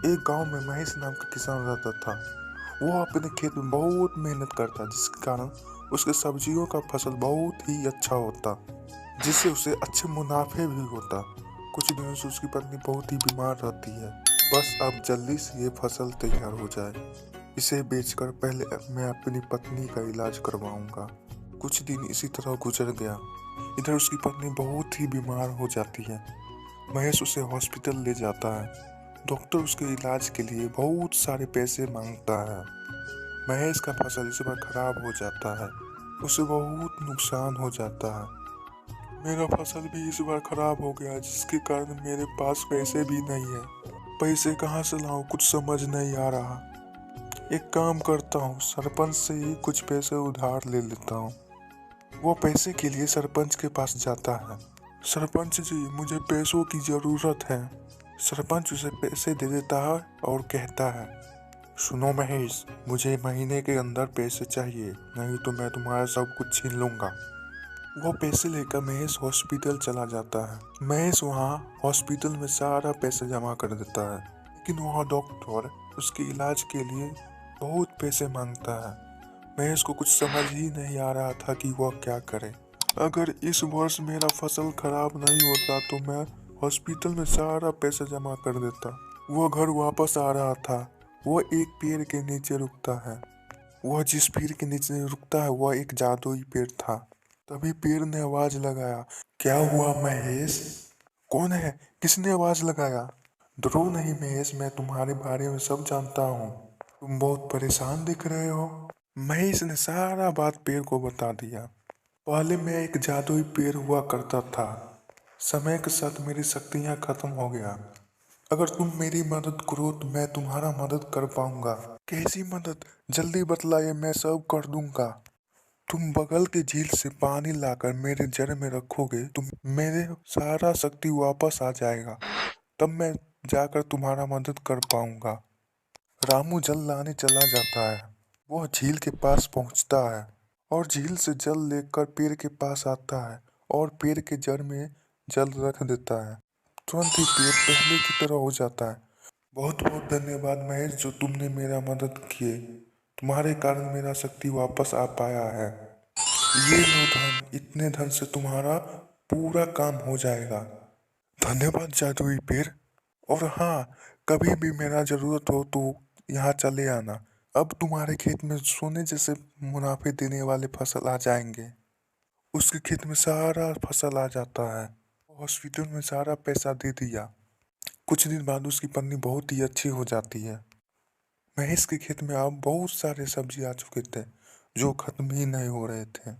एक गांव में महेश नाम का किसान रहता था। वो अपने खेत में बहुत मेहनत करता, जिसके कारण उसके सब्जियों का फसल बहुत ही अच्छा होता, जिससे उसे अच्छे मुनाफे भी होता। कुछ दिनों से उसकी पत्नी बहुत ही बीमार रहती है। बस अब जल्दी से ये फसल तैयार हो जाए, इसे बेचकर पहले मैं अपनी पत्नी का इलाज करवाऊंगा। कुछ दिन इसी तरह गुजर गया। इधर उसकी पत्नी बहुत ही बीमार हो जाती है। महेश उसे हॉस्पिटल ले जाता है। डॉक्टर उसके इलाज के लिए बहुत सारे पैसे मांगता है। महेश का फसल इस बार खराब हो जाता है, उसे बहुत नुकसान हो जाता है। मेरा फसल भी इस बार खराब हो गया, जिसके कारण मेरे पास पैसे भी नहीं है। पैसे कहाँ से लाऊं, कुछ समझ नहीं आ रहा। एक काम करता हूँ, सरपंच से ही कुछ पैसे उधार ले लेता हूँ। वो पैसे के लिए सरपंच के पास जाता है। सरपंच जी, मुझे पैसों की जरूरत है। सरपंच उसे पैसे दे देता है और कहता है, सुनो महेश, मुझे महीने के अंदर पैसे चाहिए, नहीं तो मैं तुम्हारा सब कुछ छीन लूंगा। वो पैसे लेकर महेश हॉस्पिटल चला जाता है। महेश वहाँ हॉस्पिटल में सारा पैसा जमा कर देता है, लेकिन वहाँ डॉक्टर उसके इलाज के लिए बहुत पैसे मांगता है। महेश को कुछ समझ ही नहीं आ रहा था कि वह क्या करे। अगर इस वर्ष मेरा फसल खराब नहीं होता तो मैं हॉस्पिटल में सारा पैसा जमा कर देता। वह घर वापस आ रहा था। वह एक पेड़ के नीचे रुकता है। वह जिस पेड़ के नीचे रुकता है वह एक जादुई पेड़ था। तभी पेड़ ने आवाज लगाया, क्या हुआ महेश? कौन है? किसने आवाज लगाया? डरो नहीं महेश, मैं तुम्हारे बारे में सब जानता हूँ। तुम बहुत परेशान दिख रहे हो। महेश ने सारा बात पेड़ को बता दिया। पहले मैं एक जादुई पेड़ हुआ करता था। समय के साथ मेरी शक्तियाँ खत्म हो गया। अगर तुम मेरी मदद करो तो मैं तुम्हारा मदद कर पाऊंगा। कैसी मदद? जल्दी बतलाइए, मैं सब कर दूंगा। तुम बगल की झील से पानी लाकर मेरे जड़ में रखोगे तो मेरे सारा शक्ति वापस आ जाएगा। तब मैं जाकर तुम्हारा मदद कर पाऊंगा। रामू जल लाने चला जाता है। वह झील के पास पहुंचता है और झील से जल लेकर पेड़ के पास आता है और पेड़ के जड़ में जल रख देता है। तुरंत ही पेड़ पहले की तरह हो जाता है। बहुत बहुत धन्यवाद महेश, जो तुमने मेरा मदद किए। तुम्हारे कारण मेरा शक्ति वापस आ पाया है। ये लो धन, इतने धन से तुम्हारा पूरा काम हो जाएगा। धन्यवाद जादुई पेड़। और हाँ, कभी भी मेरा जरूरत हो तो यहाँ चले आना। अब तुम्हारे खेत में सोने जैसे मुनाफे देने वाले फसल आ जाएंगे। उसके खेत में सारा फसल आ जाता है। हॉस्पिटल में सारा पैसा दे दिया। कुछ दिन बाद उसकी पत्नी बहुत ही अच्छी हो जाती है। महेश के खेत में अब बहुत सारे सब्जी आ चुके थे, जो खत्म ही नहीं हो रहे थे।